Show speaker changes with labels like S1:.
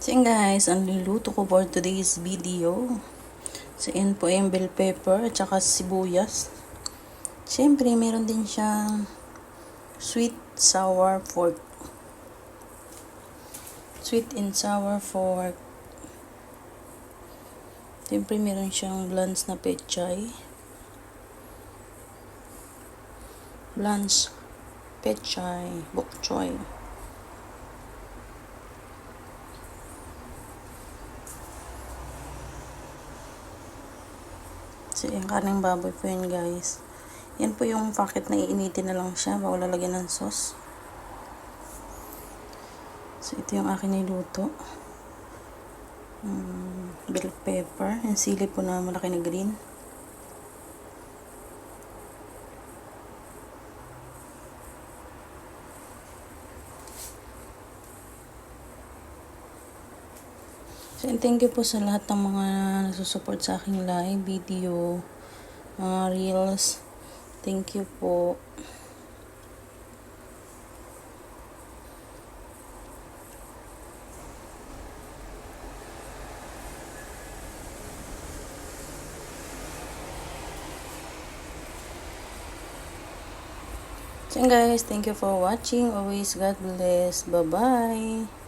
S1: So yun guys, ang niluto ko for today's video. So yun po yung bell pepper at saka sibuyas. Siyempre, meron din siyang sweet sour pork. Sweet and sour pork. Siyempre, meron siyang blanch na pechay. Blanch pechay, bok choy. So, yung karning baboy po yun guys. Yan po yung packet na iinitin na lang siya bago lalagyan ng sauce. So, ito yung akin niluto. Bell pepper. Yung sili po na malaki na green. So, thank you po sa lahat ng mga nagsusupport sa aking live video, mga reels. Thank you po. So guys, thank you for watching. Always God bless. Bye-bye.